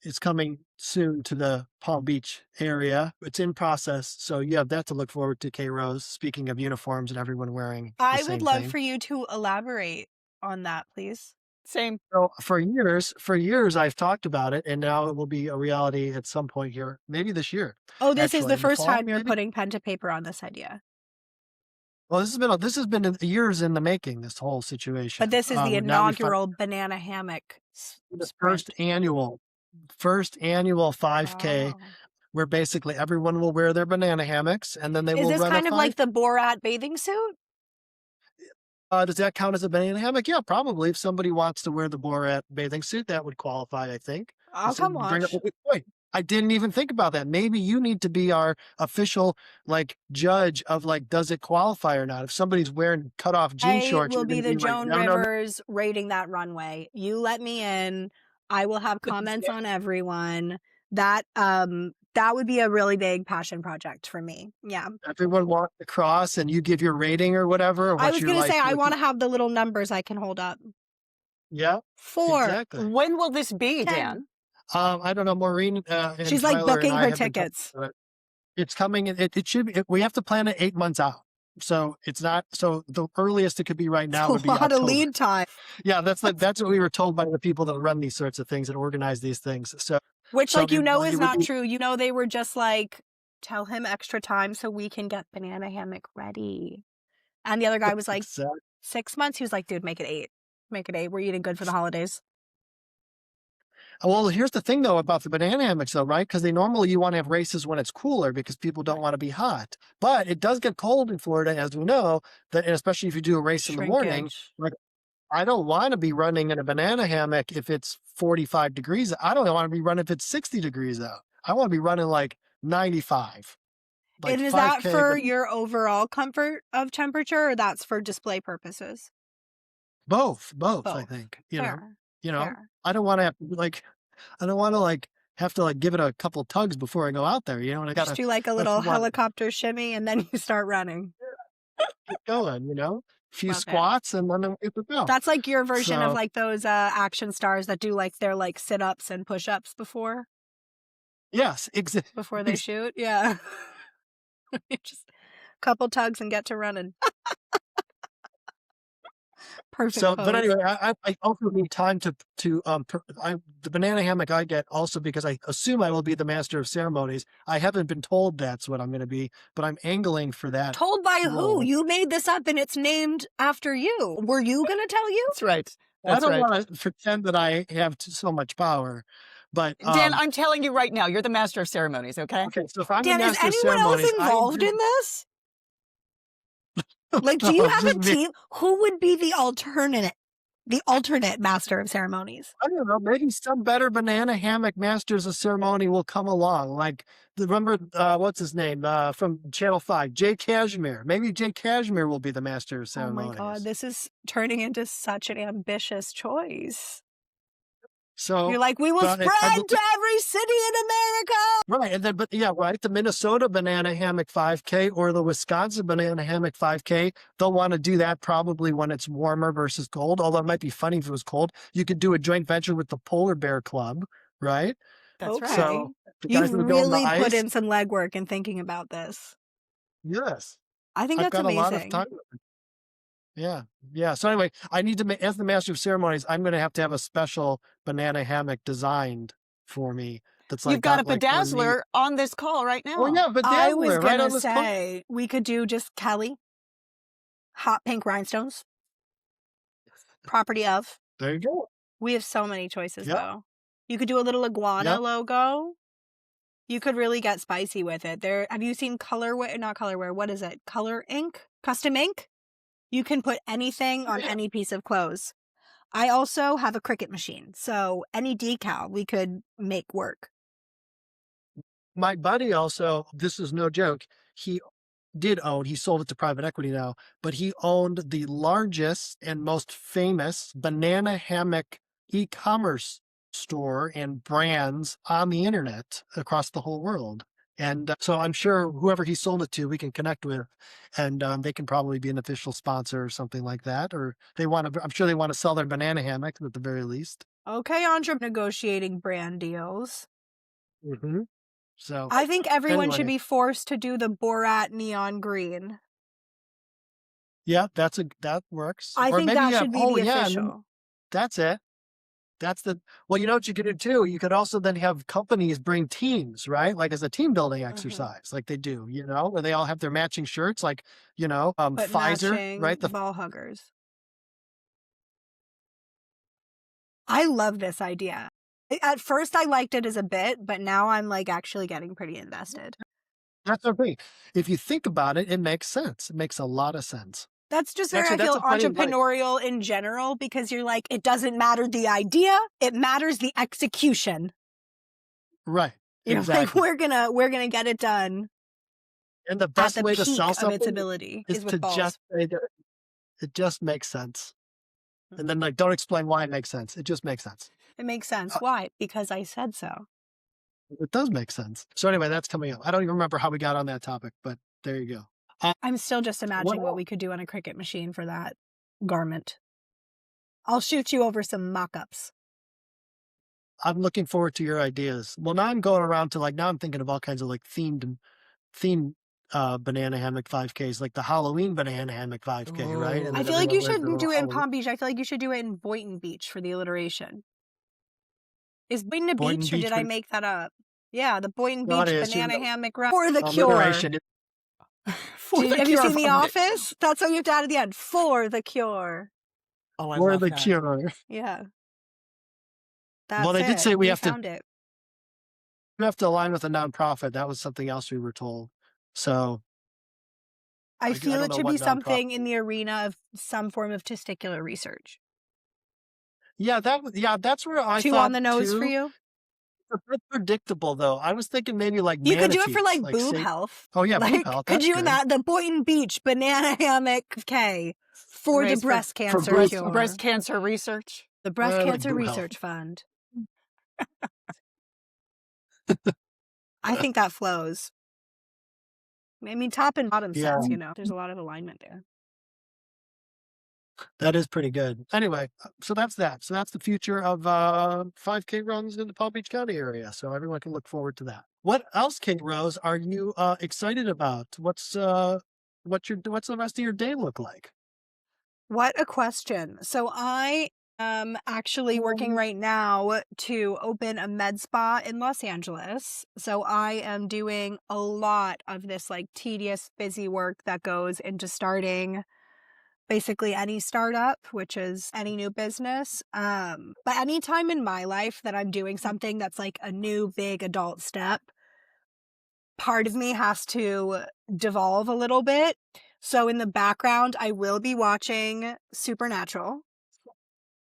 is coming soon to the Palm Beach area. It's in process, so you have that to look forward to, K. Rose. Speaking of uniforms and everyone wearing the I same would love thing. for you to elaborate on that, please. Same. So for years, I've talked about it, and now it will be a reality at some point here, maybe this year. Oh, this is Actually, the in the first fall, time you're maybe? putting pen to paper on this idea. Well, this has been years in the making. This whole situation. But this is the Now we inaugural banana hammock the sprint. first annual 5K, Oh. where basically everyone will wear their banana hammocks, and then they Is will this run kind a of 5K. like the Borat bathing suit? Does that count as a banana hammock? Yeah, probably. If somebody wants to wear the Borat bathing suit, that would qualify, I think. I'll So come bring up watch. a good point. I didn't even think about that. Maybe you need to be our official judge of does it qualify or not? If somebody's wearing cut off jean I shorts, will you're be going to the be like, Joan no, no, no. Rivers rating that runway. You let me in. I will have comments on everyone. That would be a really big passion project for me. Yeah. Everyone walks across and you give your rating or whatever. Or I what was you're going to say, I what want to you- have the little numbers I can hold up. Yeah, 4. exactly. When will this be, 10. Dan? I don't know, Maureen. And She's like Tyler and booking I her have been talking tickets. about it. It's coming. It should be. We have to plan it 8 months out. So it's not. So the earliest it could be right now A would be lot of October. lead time. Yeah, that's what we were told by the people that run these sorts of things and organize these things. So Which, so is it would not be- true. They were just like, tell him extra time so we can get banana hammock ready. And the other guy was like, Exactly. 6 months. He was like, dude, make it 8. Make it 8. We're eating good for the holidays. Well, here's the thing though about the banana hammocks though, right? Because normally you want to have races when it's cooler because people don't want to be hot. But it does get cold in Florida, as we know, and especially if you do a race in the morning. Shrinkage. I don't want to be running in a banana hammock if it's 45 degrees. I don't want to be running if it's 60 degrees out. I want to be running 95. And is that 5K, for but your overall comfort of temperature, or that's for display purposes? both, I Both. think. Fair. Fair. I don't want to have to give it a couple tugs before I go out there, and I got Just to do like a that's little what- helicopter shimmy and then you start running. get going, a few Love it. squats and then it would go. That's like your version of So- those action stars that do their sit-ups and push-ups before Yes, exactly. they shoot. Yeah. Just a couple tugs and get to running. Perfect. So, pose. but anyway, I also need time the banana hammock I get also because I assume I will be the master of ceremonies. I haven't been told that's what I'm going to be, but I'm angling for that. Told by who? role. You made this up and it's named after you. Were you going to tell you? That's right. I don't want to pretend that I have so much power, but Dan, I'm telling you right now, you're the master of ceremonies, okay? okay. So if I'm Dan, the is master of anyone else ceremonies, involved in this? Do you have a Just me. team? Who would be the alternate master of ceremonies? I don't know. Maybe some better banana hammock masters of ceremony will come along. Remember, what's his name from Channel 5? Jay Cashmere. Maybe Jay Cashmere will be the master of Oh ceremonies. my God, this is turning into such an ambitious choice. So You're like, we will but spread I- to every city in America. right, and then the Minnesota Banana Hammock 5K or the Wisconsin Banana Hammock 5K, they'll want to do that probably when it's warmer versus cold. Although it might be funny if it was cold. You could do a joint venture with the Polar Bear Club, right? That's Okay. right. So the guys You've that go on the really put ice- in some legwork in thinking about this. Yes. I think I've that's got a lot of amazing. time. Yeah. So anyway, I need to as the master of ceremonies, I'm going to have a special banana hammock designed for me. That's You've got a underneath- bedazzler on this call right now. Oh yeah, but I was right gonna on the spot. say we could do just Kelly, hot pink rhinestones, property of. There you go. We have so many choices Yeah. though. You could do a little iguana Yep. logo. You could really get spicy with it. Have you seen not colorware, what is it? Color ink? Custom ink? You can put anything on any piece of clothes. I also have a Cricut machine, so any decal we could make work. My buddy also, this is no joke, he sold it to private equity now, but he owned the largest and most famous banana hammock e-commerce store and brands on the internet across the whole world. And so I'm sure whoever he sold it to, we can connect with, and they can probably be an official sponsor or something like that. Or I'm sure they want to sell their banana hammocks at the very least. Okay, entrepreneur negotiating brand deals. Mm-hmm. So I think everyone should anyway. be forced to do the Borat neon green. Yeah, that works. I Or think maybe that should be the official. that's it. Well, you know what you could do too? You could also then have companies bring teams, right? Like as a team building exercise, like they do, where they all have their matching shirts, like, But Pfizer, matching right? The ball huggers. I love this idea. At first I liked it as a bit, but now I'm like actually getting pretty invested. That's okay. If you think about it, it makes sense. It makes a lot of sense. That's just where Actually, I that's feel a funny, like, entrepreneurial in general, because you're like, it doesn't matter the idea, it matters the execution. right. Like Exactly. we're gonna get it done. And the At best the way to peak sell of its something ability is is to with balls. just say that it just makes sense. And then like, don't explain why it makes sense. It just makes sense. It makes sense. Why? Because I said so. It does make sense. So anyway, that's coming up. I don't even remember how we got on that topic, but there you go. I'm still just imagining what we could do on a Cricut machine for that garment. I'll shoot you over some mock-ups. I'm looking forward to your ideas. Well, now I'm going around to now I'm thinking of all kinds of like themed banana hammock 5Ks, like the Halloween banana hammock 5K, right? And I then feel like everyone you wears their should little do it in Halloween. Palm Beach. I feel like you should do it in Boynton Beach for the alliteration. Is Boynton a Boynton beach, or Beach did I make that up? Yeah, the Boynton No, it Beach is. banana hammock run for the cure. Alliteration. Have you seen The Office? That's what you have to add at the end. For the cure. Oh, I For love the that. cure. Yeah. That's Well, they did it. say we have found it. to align with a nonprofit. That was something else we were told. So I feel don't it know should what be something nonprofit. in the arena of some form of testicular research. Yeah, that's where I Too thought on the nose too. for you? It's a bit predictable though. I was thinking maybe like You could do it for manatees, like boob health. Oh yeah, boob Like, health. could That's you good. that the Boynton Beach banana hammock K for the Raise breast cancer breast- cure. Breast cancer research. The Breast like Cancer boob health. Research Fund. I think that flows. I mean, top and bottom Yeah. sense, there's a lot of alignment there. That is pretty good. Anyway, so that's that. So that's the future of 5K runs in the Palm Beach County area. So everyone can look forward to that. What else, Kate Rose, are you excited about? What's the rest of your day look like? What a question. So I am actually working right now to open a med spa in Los Angeles. So I am doing a lot of this like tedious, busy work that goes into starting basically any startup, which is any new business. But any time in my life that I'm doing something that's like a new big adult step, part of me has to devolve a little bit. So in the background, I will be watching Supernatural,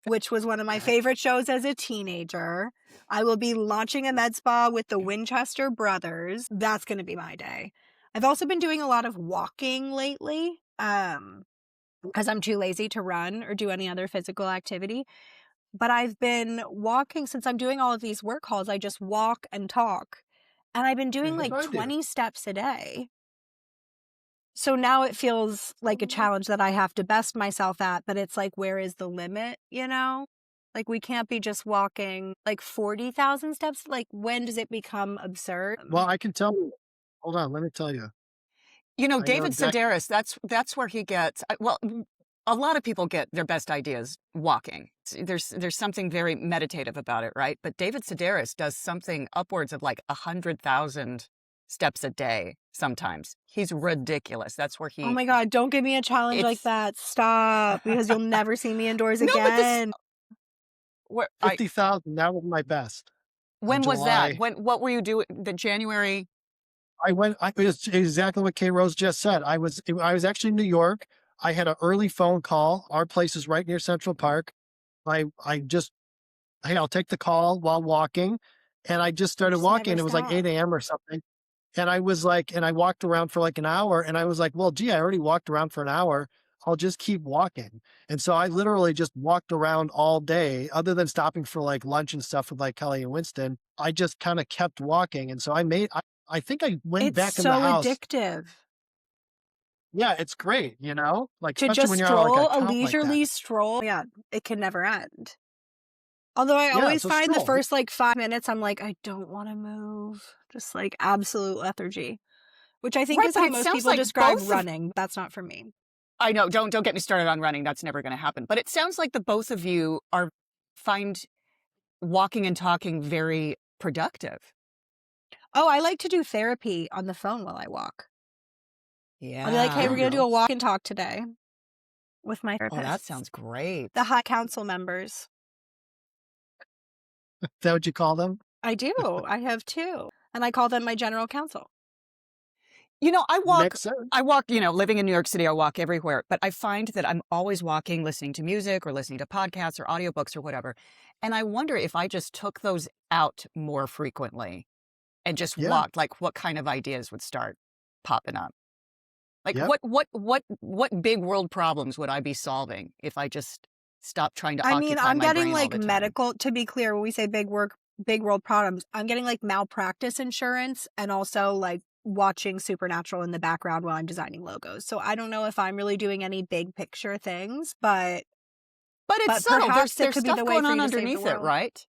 which was one of my favorite shows as a teenager. I will be launching a med spa with the Winchester brothers. That's going to be my day. I've also been doing a lot of walking lately because I'm too lazy to run or do any other physical activity. But I've been walking since I'm doing all of these work calls. I just walk and talk. And I've been doing like 20 steps a day. So now it feels like a challenge that I have to best myself at, but it's like, where is the limit, Like, we can't be just walking like 40,000 steps. Like, when does it become absurd? Well, I can tell you. Hold on, let me tell you. David Sedaris, that's where he gets, a lot of people get their best ideas walking. There's something very meditative about it, right? But David Sedaris does something upwards of like 100,000 steps a day sometimes. He's ridiculous. That's where he... Oh my God, don't give me a challenge like that. Stop, because you'll never see me indoors again. Where 50,000, that was my best. when was that? July. What were you doing? The January? It was exactly what K Rose just said. I was actually in New York. I had an early phone call. Our place is right near Central Park. I just, hey, I'll take the call while walking. And I just started Just walking. never It was like 8 stop. a.m. or something. And I was like, and I walked around for like an hour, and I was like, well, gee, I already walked around for an hour. I'll just keep walking. And so I literally just walked around all day, other than stopping for like lunch and stuff with like Kelly and Winston. I just kind of kept walking. And so I think I went It's back in the so house. addictive. Yeah, it's great, like, To especially just when you're on like a stroll, a count like that. leisurely stroll. Yeah, it can never end. Although I Yeah, always so find the stroll. first like 5 minutes, I'm like, I don't want to move. Just like absolute lethargy, which I think Right, is but how it most sounds people like describe both of running. That's not for me. I know, don't get me started on running. That's never going to happen. But it sounds like the both of you find walking and talking very productive. Oh, I like to do therapy on the phone while I walk. I'll be like, hey, There Yeah. we're you going to do go. a walk and talk today with my Oh, that therapists, sounds great. the high council members. Is that what you call them? I do. I have two. And I call them my general counsel. I Makes sense. living in New York City, I walk everywhere, but I find that I'm always walking, listening to music or listening to podcasts or audiobooks or whatever. And I wonder if I just took those out more frequently and just Yeah. walked, like what kind of ideas would start popping up? Like Yep. what big world problems would I be solving if I just stopped trying to I mean, occupy I'm my getting brain all like the time? medical, to be clear, when we say big world problems, I'm getting like malpractice insurance and also like watching Supernatural in the background while I'm designing logos. So I don't know if I'm really doing any big picture things, but But it's subtle. perhaps it There's could be stuff the way going for on you to save the underneath it, world. right?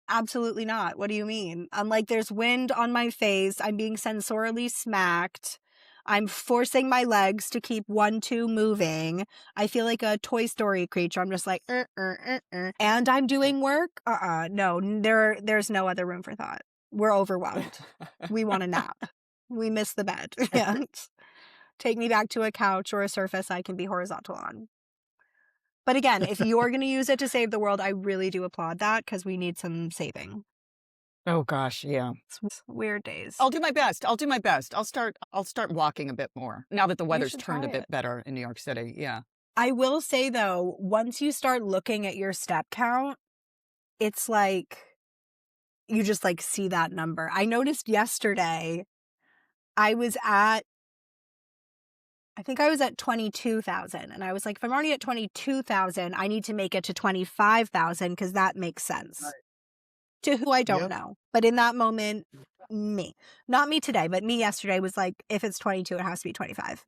Absolutely not. What do you mean? I'm like, there's wind on my face. I'm being sensorily smacked. I'm forcing my legs to keep 1-2 moving. I feel like a Toy Story creature. I'm just like, and I'm doing work. No, there's no other room for thought. We're overwhelmed. We want a nap. We miss the bed. Yeah. Take me back to a couch or a surface I can be horizontal on. But again, if you're going to use it to save the world, I really do applaud that because we need some saving. Oh gosh, yeah. It's weird days. I'll do my best. I'll start walking a bit more now that the weather's should turned a try bit it. better in New York City. Yeah. I will say though, once you start looking at your step count, it's like you just like see that number. I noticed yesterday I think I was at 22,000 and I was like, if I'm already at 22,000, I need to make it to 25,000 because that makes sense. Right. To who I don't Yep. know. But in that moment, not me today, but me yesterday was like, if it's 22, it has to be 25.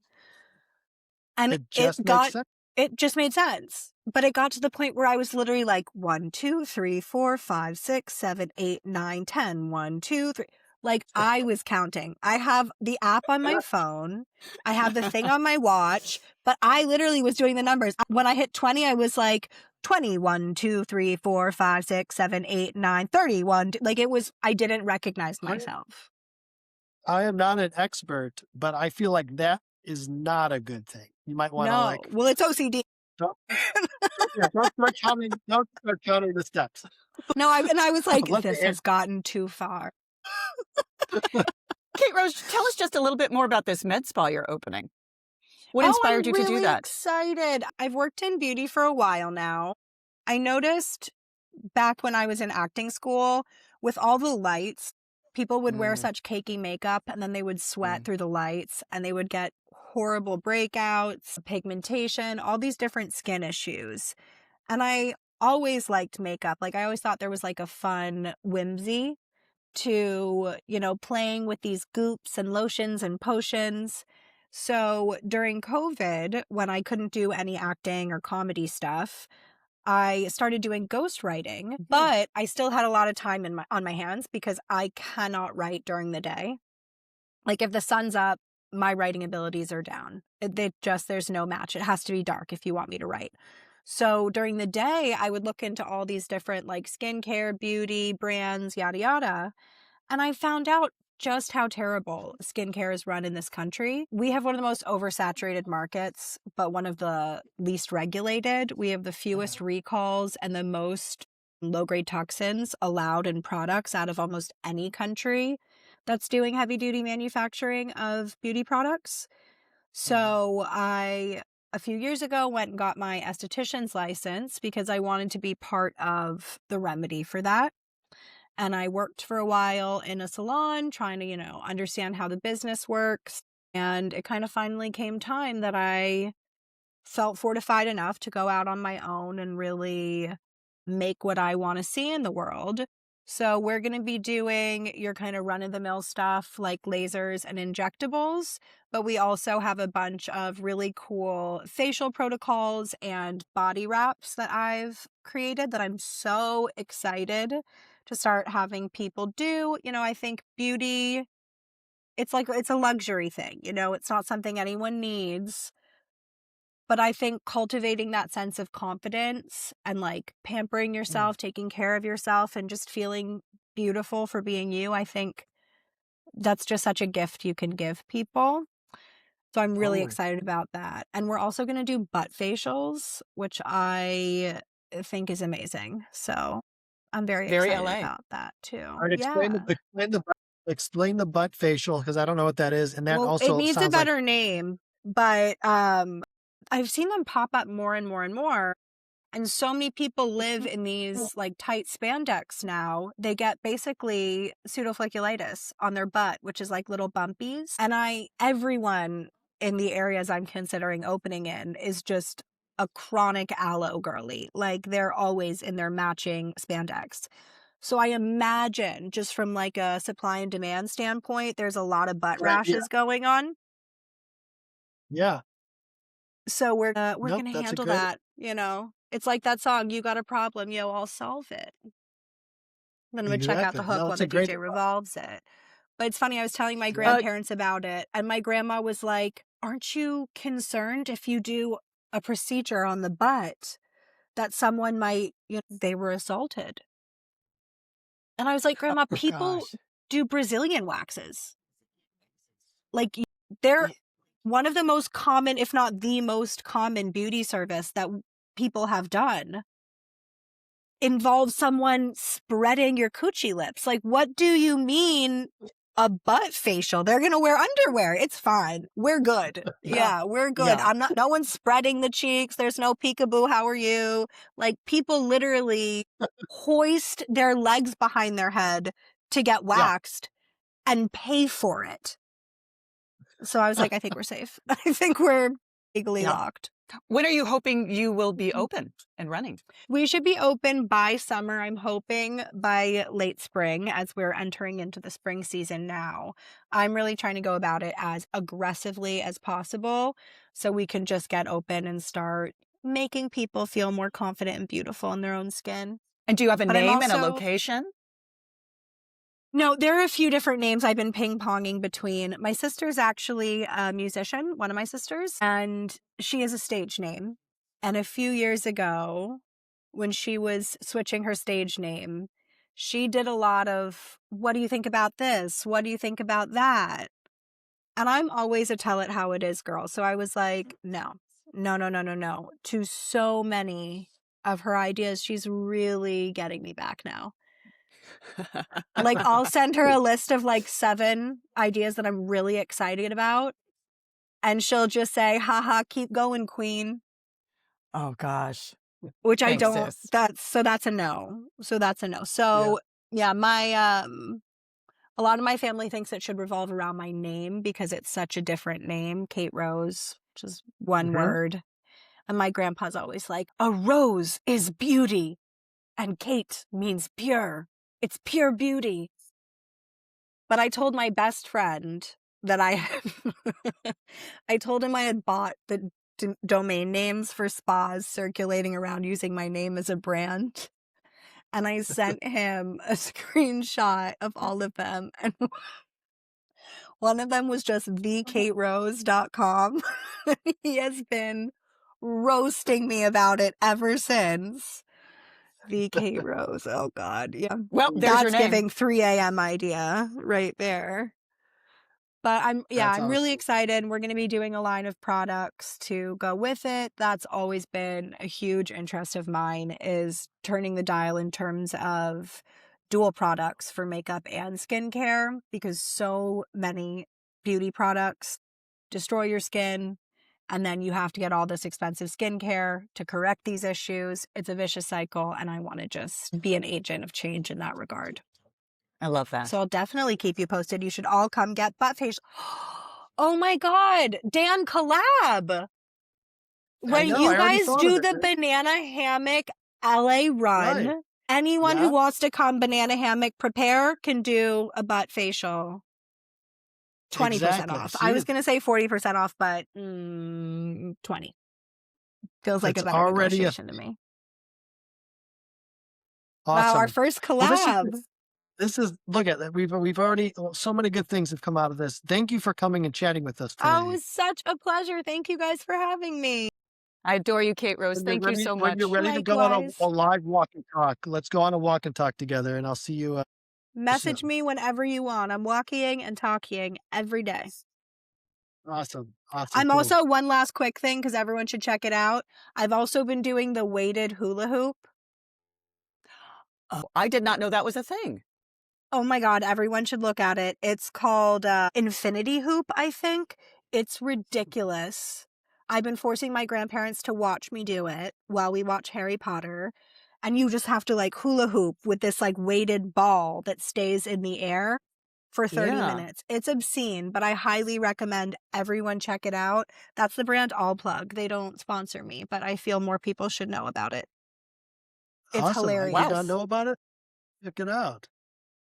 And It just makes sense. it just made sense. But it got to the point where I was literally like 1, 2, 3, 4, 5, 6, 7, 8, 9, 10. 1, 2, 3. Like I was counting. I have the app on my phone. I have the thing on my watch, but I literally was doing the numbers. When I hit 20, I was like 20, 1, 2, 3, 4, 5, 6, 7, 8, 9, 31. Like it was, I didn't recognize myself. I am not an expert, but I feel like that is not a good thing. You might want to No. like, Well, it's OCD. don't start counting the steps. No, I was like, Let this the has gotten too far. Kate Rose, tell us just a little bit more about this med spa you're opening. What inspired you to do I'm really that? excited. I've worked in beauty for a while now. I noticed back when I was in acting school, with all the lights, people would wear such cakey makeup and then they would sweat through the lights and they would get horrible breakouts, pigmentation, all these different skin issues. And I always liked makeup. Like I always thought there was like a fun whimsy to, playing with these goops and lotions and potions. So during COVID, when I couldn't do any acting or comedy stuff, I started doing ghostwriting, but I still had a lot of time on my hands because I cannot write during the day. Like if the sun's up, my writing abilities are down. There's no match. It has to be dark if you want me to write. So during the day, I would look into all these different like skincare, beauty, brands, yada, yada. And I found out just how terrible skincare is run in this country. We have one of the most oversaturated markets, but one of the least regulated. We have the fewest recalls and the most low-grade toxins allowed in products out of almost any country that's doing heavy-duty manufacturing of beauty products. So I, a few years ago, went and got my esthetician's license because I wanted to be part of the remedy for that. And I worked for a while in a salon trying to, understand how the business works. And it kind of finally came time that I felt fortified enough to go out on my own and really make what I want to see in the world. So we're going to be doing your kind of run-of-the-mill stuff like lasers and injectables, but we also have a bunch of really cool facial protocols and body wraps that I've created that I'm so excited to start having people do. I think beauty, it's a luxury thing, it's not something anyone needs. But I think cultivating that sense of confidence and like pampering yourself, taking care of yourself, and just feeling beautiful for being you, I think that's just such a gift you can give people. So I'm really excited about that. And we're also going to do butt facials, which I think is amazing. So I'm very excited LA. about that too. All right, explain the butt facial because I don't know what that is, and that also it needs a sounds like better name, but I've seen them pop up more and more and more. And so many people live in these like tight spandex now. They get basically pseudofolliculitis on their butt, which is like little bumpies. And everyone in the areas I'm considering opening in is just a chronic aloe girly. Like they're always in their matching spandex. So I imagine just from like a supply and demand standpoint, there's a lot of butt rashes going on. Yeah. So we're gonna that's handle that, It's like that song, "You Got a Problem, Yo, I'll Solve It." Then I'm gonna check out the hook while the DJ revolves it. But it's funny, I was telling my grandparents about it, and my grandma was like, "Aren't you concerned if you do a procedure on the butt that someone might, they were assaulted?" And I was like, "Grandma, people do Brazilian waxes. Like they're one of the most common, if not the most common beauty service that people have done involves someone spreading your coochie lips. Like, what do you mean a butt facial? They're going to wear underwear. It's fine. We're good. Yeah, we're good. Yeah. No one's spreading the cheeks. There's no peekaboo. How are you? Like people literally hoist their legs behind their head to get waxed and pay for it. So I was like, I think we're safe. I think we're legally locked. When are you hoping you will be open and running? We should be open by summer. I'm hoping by late spring as we're entering into the spring season now. I'm really trying to go about it as aggressively as possible so we can just get open and start making people feel more confident and beautiful in their own skin. And do you have a name and a location? No, there are a few different names I've been ping-ponging between. My sister's actually a musician, one of my sisters, and she has a stage name. And a few years ago, when she was switching her stage name, she did a lot of, what do you think about this? What do you think about that? And I'm always a tell it how it is girl. So I was like, no. To so many of her ideas, she's really getting me back now. Like I'll send her a list of like 7 ideas that I'm really excited about. And she'll just say, haha, keep going, queen. Oh gosh. Which Thanks, I don't, sis. that's a no. So yeah, my, a lot of my family thinks it should revolve around my name because it's such a different name, Kate Rose, which is one word. And my grandpa's always like, a rose is beauty and Kate means pure. It's pure beauty. But I told my best friend that I told him I had bought the domain names for spas circulating around using my name as a brand. And I sent him a screenshot of all of them. And one of them was just thekaterose.com. He has been roasting me about it ever since. The Kate Rose. Oh God. Yeah. Well, there's your That's name. giving 3 a.m. idea right there. But I'm That's really awesome. excited. We're going to be doing a line of products to go with it. That's always been a huge interest of mine, is turning the dial in terms of dual products for makeup and skincare, because so many beauty products destroy your skin, and then you have to get all this expensive skincare to correct these issues. It's a vicious cycle, and I want to just be an agent of change in that regard. I love that. So I'll definitely keep you posted. You should all come get butt facial. Oh my God, Dan, collab. When know, you I already guys thought do of it, the man. banana hammock LA run, Right. anyone who Yeah. wants to come banana hammock prepare can do a butt facial. 20% Exactly. off. See, I was going to say 40% off, but 20. Feels like a it's better already a negotiation to me. Wow, our awesome. first Well, collab. this is look at that. We've already so many good things have come out of this. Thank you for coming and chatting with us Oh, it today. was such a pleasure. Thank you guys for having me. I adore you, Kate Rose. Thank you so When much. you're ready to go on Likewise. a live walk and talk, let's go on a walk and talk together, and I'll see you Message soon. me whenever you want. I'm walking and talking every day. Awesome. Awesome. I'm Cool. also, one last quick thing, because everyone should check it out. I've also been doing the weighted hula hoop. Oh, I did not know that was a thing. Oh my God, everyone should look at it. It's called Infinity Hoop, I think. It's ridiculous. I've been forcing my grandparents to watch me do it while we watch Harry Potter. And you just have to like hula hoop with this like weighted ball that stays in the air for 30 Yeah. minutes. It's obscene, but I highly recommend everyone check it out. That's the brand All Plug. They don't sponsor me, but I feel more people should know about it. It's Awesome. I hilarious. did not know about it. Check it out.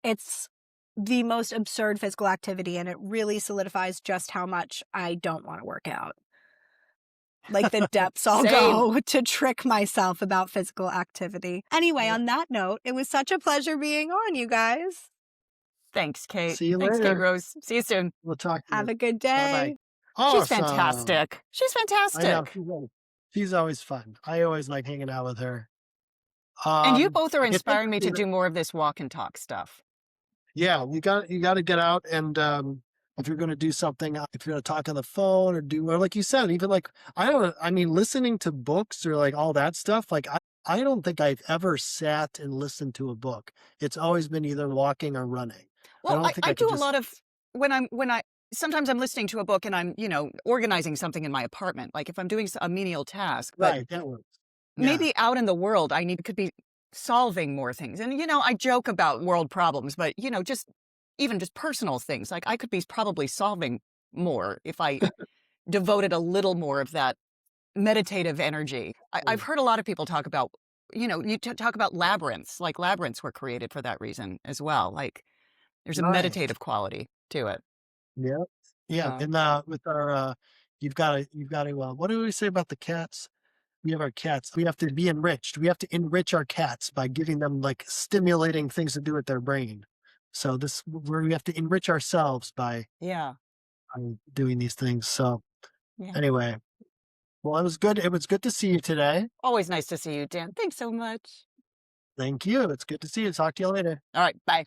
It's the most absurd physical activity, and it really solidifies just how much I don't want to work out. Like the depths I'll Same. go to trick myself about physical activity. Anyway, Yeah. on that note, it was such a pleasure being on, you guys. Thanks, Kate. See you Thanks, Kate later. Rose. See you soon. We'll talk to Have you. a good Bye-bye. day. She's Awesome. fantastic. She's I know. fantastic. She's always fun. I always like hanging out with her. And you both are I guess inspiring me to do more of this walk and talk stuff. Yeah, you got to get out, and if you're going to do something, if you're going to talk on the phone or like you said, even like I mean, listening to books or like all that stuff. Like I don't think I've ever sat and listened to a book. It's always been either walking or running. Well, don't think I I could do a just. lot of sometimes I'm listening to a book and I'm, organizing something in my apartment. Like if I'm doing a menial task, but Right, that works. Yeah. maybe out in the world, could be solving more things. And, I joke about world problems, but, just personal things. Like I could be probably solving more if I devoted a little more of that meditative energy. I've heard a lot of people talk about, talk about labyrinths, like labyrinths were created for that reason as well. Like there's a Right. meditative quality to it. Yeah. Yeah. So, And with our you've got to what do we say about the cats? We have our cats. We have to be enriched. We have to enrich our cats by giving them like stimulating things to do with their brain. So where we have to enrich ourselves by yeah. doing these things. So Yeah. anyway, well, it was good. It was good to see you today. Always nice to see you, Dan. Thanks so much. Thank you. It's good to see you. Talk to you later. All right. Bye.